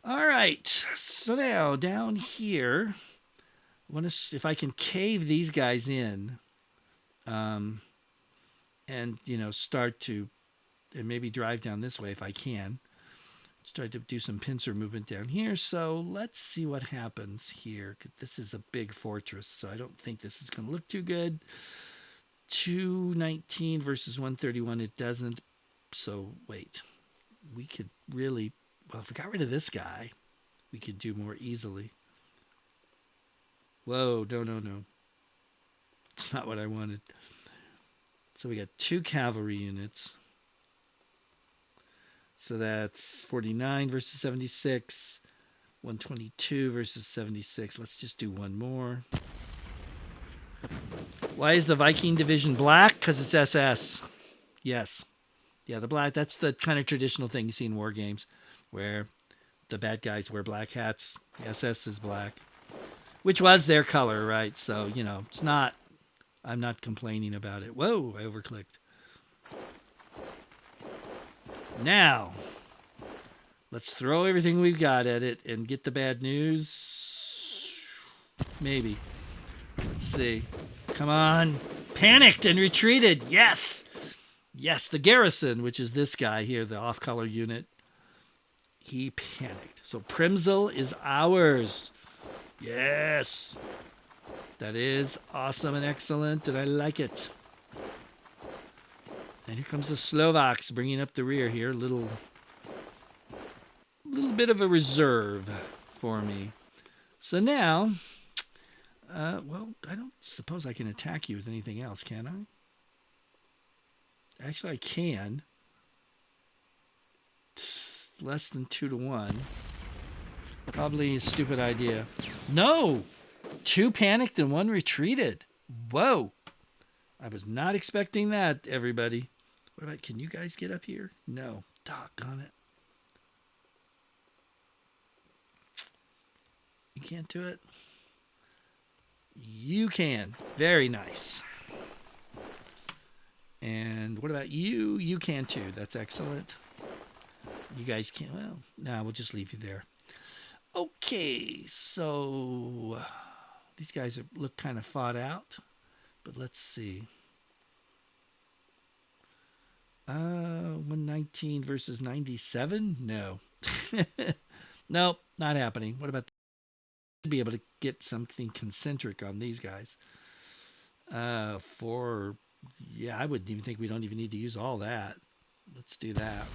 [SPEAKER 1] All right. So now, down here, I want to see if I can cave these guys in. And, start to... and maybe drive down this way if I can. Start to do some pincer movement down here. So let's see what happens here. This is a big fortress, so I don't think this is going to look too good. 219 versus 131. It doesn't. So wait. We could really... well, if we got rid of this guy, we could do more easily. Whoa, no. It's not what I wanted. So we got 2 cavalry units. So that's 49 versus 76, 122 versus 76. Let's just do one more. Why is the Viking division black? Because it's SS. Yes. Yeah, the black, that's the kind of traditional thing you see in war games, where the bad guys wear black hats. The SS is black, which was their color, right? So, it's not, I'm not complaining about it. Whoa, I overclicked. Now, let's throw everything we've got at it and get the bad news. Maybe. Let's see. Come on. Panicked and retreated. Yes. Yes, the garrison, which is this guy here, the off-color unit. He panicked. So Primzel is ours. Yes. That is awesome and excellent, and I like it. And here comes the Slovaks bringing up the rear here. Little bit of a reserve for me. So now, well, I don't suppose I can attack you with anything else, can I? Actually, I can. It's less than 2-1. Probably a stupid idea. No! 2 panicked and 1 retreated. Whoa! I was not expecting that, everybody. What about, can you guys get up here? No. Doggone it. You can't do it? You can. Very nice. And what about you? You can too. That's excellent. You guys can't. Well, no, we'll just leave you there. Okay, so these guys look kind of fought out, but let's see. 119 versus 97? No. Nope, not happening. What about be able to get something concentric on these guys? For yeah, I wouldn't even think we don't even need to use all that. Let's do that.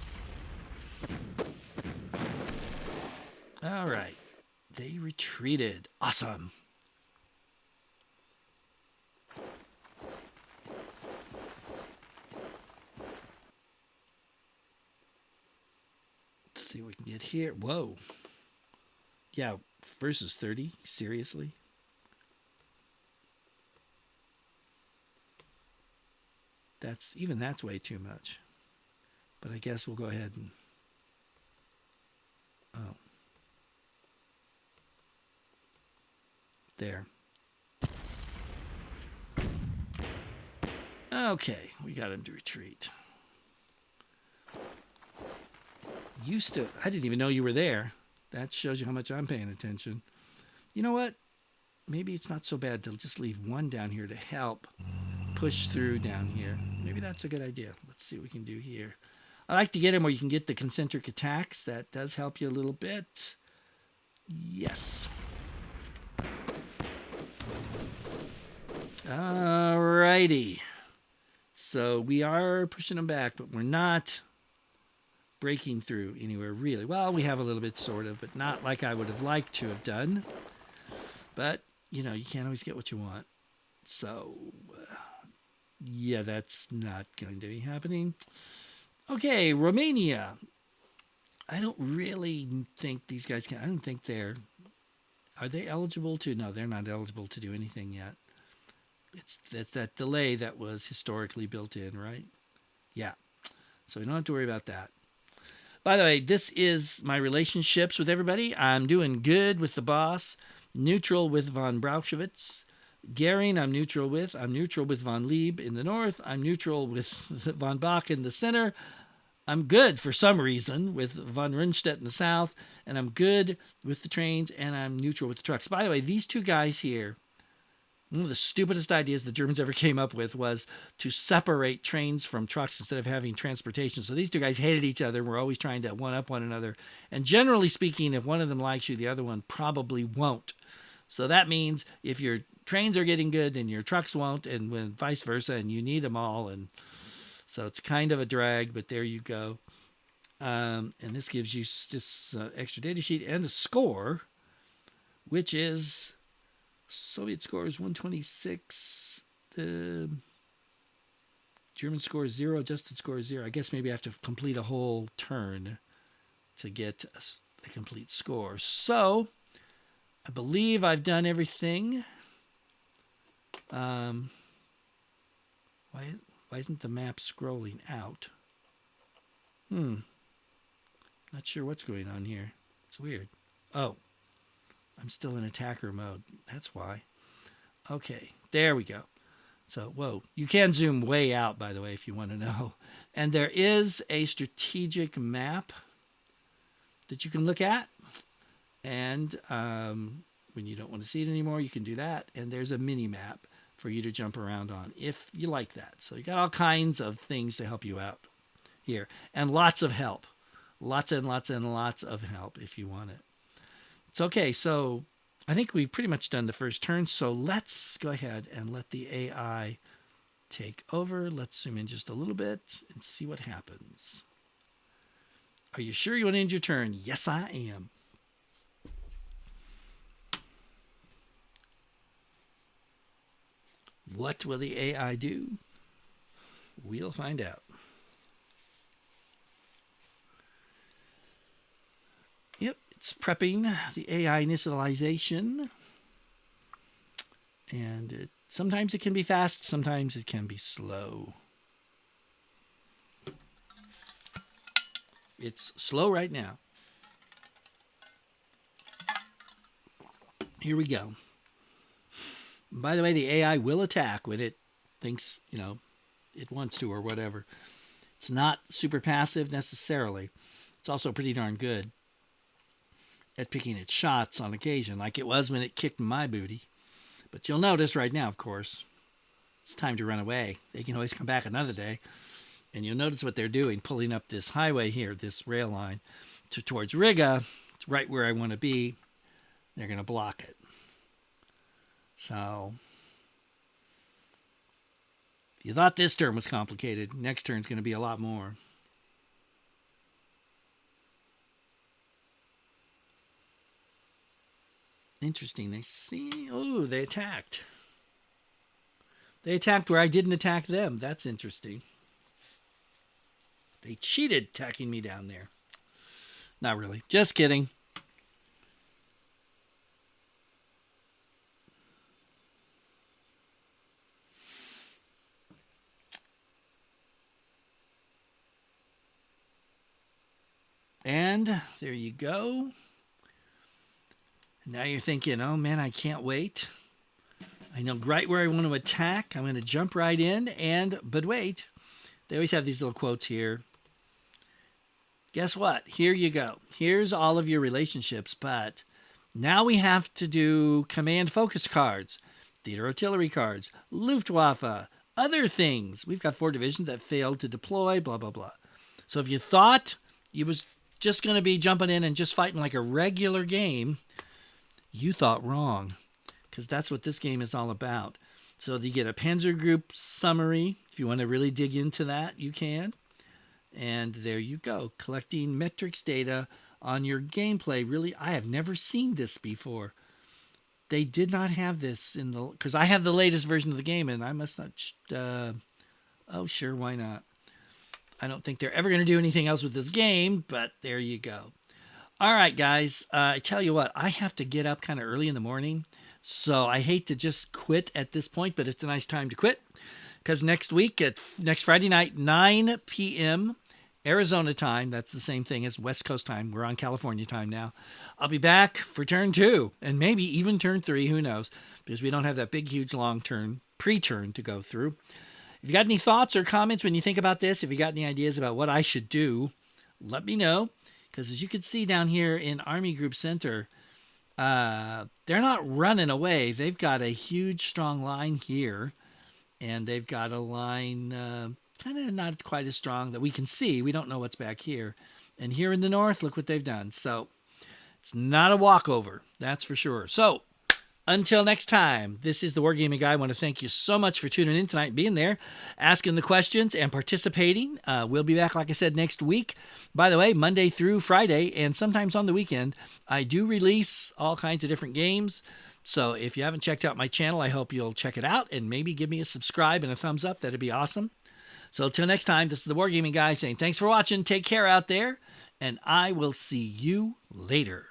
[SPEAKER 1] All right. They retreated. Awesome. Let's see what we can get here. Whoa. Yeah, versus 30. Seriously? That's way too much. But I guess we'll go ahead and oh. There. Okay, we got him to retreat. I didn't even know you were there. That shows you how much I'm paying attention. You know what? Maybe it's not so bad to just leave one down here to help push through down here. Maybe that's a good idea. Let's see what we can do here. I like to get him where you can get the concentric attacks. That does help you a little bit. Yes. Alrighty. So we are pushing them back, but we're not breaking through anywhere really. Well, we have a little bit sort of, but not like I would have liked to have done. But, you know, you can't always get what you want. So, yeah, that's not going to be happening. Okay, Romania. I don't really think these guys can. I don't think are they eligible to? No, they're not eligible to do anything yet. That's that delay that was historically built in, right? Yeah. So we don't have to worry about that. By the way, this is my relationships with everybody. I'm doing good with the boss, neutral with von Brauchowitz. Gering, I'm neutral with. I'm neutral with von Lieb in the north. I'm neutral with von Bach in the center. I'm good for some reason with von Rundstedt in the south. And I'm good with the trains, and I'm neutral with the trucks. By the way, these two guys here, one of the stupidest ideas the Germans ever came up with was to separate trains from trucks instead of having transportation. So these two guys hated each other and were always trying to one-up one another. And generally speaking, if one of them likes you, the other one probably won't. So that means if your trains are getting good and your trucks won't, and when vice versa, and you need them all. And so it's kind of a drag, but there you go. And this gives you this extra data sheet and a score, which is... Soviet score is 126. The German score is 0. Adjusted score is 0. I guess maybe I have to complete a whole turn to get a complete score. So, I believe I've done everything. Why isn't the map scrolling out? Not sure what's going on here. It's weird. Oh. I'm still in attacker mode. That's why. Okay, there we go. So, whoa. You can zoom way out, by the way, if you want to know. And there is a strategic map that you can look at. And when you don't want to see it anymore, you can do that. And there's a mini map for you to jump around on if you like that. So you got all kinds of things to help you out here. And lots of help. Lots and lots and lots of help if you want it. It's okay. So I think we've pretty much done the first turn. So let's go ahead and let the AI take over. Let's zoom in just a little bit and see what happens. Are you sure you want to end your turn? Yes, I am. What will the AI do? We'll find out. Yep, it's prepping the AI initialization. And sometimes it can be fast, sometimes it can be slow. It's slow right now. Here we go. By the way, the AI will attack when it thinks, it wants to or whatever. It's not super passive necessarily. It's also pretty darn good at picking its shots on occasion, like it was when it kicked my booty. But you'll notice right now, of course, it's time to run away. They can always come back another day. And you'll notice what they're doing, pulling up this highway here, this rail line, towards Riga. It's right where I want to be. They're going to block it. So, if you thought this turn was complicated, next turn's going to be a lot more. Interesting. They attacked. They attacked where I didn't attack them. That's interesting. They cheated attacking me down there. Not really. Just kidding. And there you go. Now you're thinking, oh man, I can't wait. I know right where I want to attack. I'm going to jump right in. But wait, they always have these little quotes here. Guess what? Here you go. Here's all of your relationships. But now we have to do command focus cards, theater artillery cards, Luftwaffe, other things. We've got 4 divisions that failed to deploy, blah, blah, blah. So if you thought you was just going to be jumping in and just fighting like a regular game, you thought wrong, because that's what this game is all about. So you get a Panzer Group summary. If you want to really dig into that, you can. And there you go, collecting metrics data on your gameplay. Really, I have never seen this before. They did not have this in the, because I have the latest version of the game, and I must not. Oh, sure, why not? I don't think they're ever going to do anything else with this game, but there you go. All right, guys, I tell you what, I have to get up kind of early in the morning, so I hate to just quit at this point, but it's a nice time to quit, because next Friday night, 9 p.m. Arizona time, that's the same thing as West Coast time. We're on California time now. I'll be back for turn 2, and maybe even turn 3, who knows, because we don't have that big, huge, long turn, pre-turn to go through. If you got any thoughts or comments when you think about this, if you got any ideas about what I should do, let me know. Because as you can see down here in Army Group Center, they're not running away. They've got a huge, strong line here. And they've got a line kind of not quite as strong that we can see. We don't know what's back here. And here in the north, look what they've done. So it's not a walkover, that's for sure. So until next time, this is the Wargaming Guy. I want to thank you so much for tuning in tonight, being there, asking the questions, and participating. We'll be back, like I said, next week. By the way, Monday through Friday, and sometimes on the weekend, I do release all kinds of different games. So if you haven't checked out my channel, I hope you'll check it out and maybe give me a subscribe and a thumbs up. That'd be awesome. So until next time, this is the Wargaming Guy saying thanks for watching. Take care out there, and I will see you later.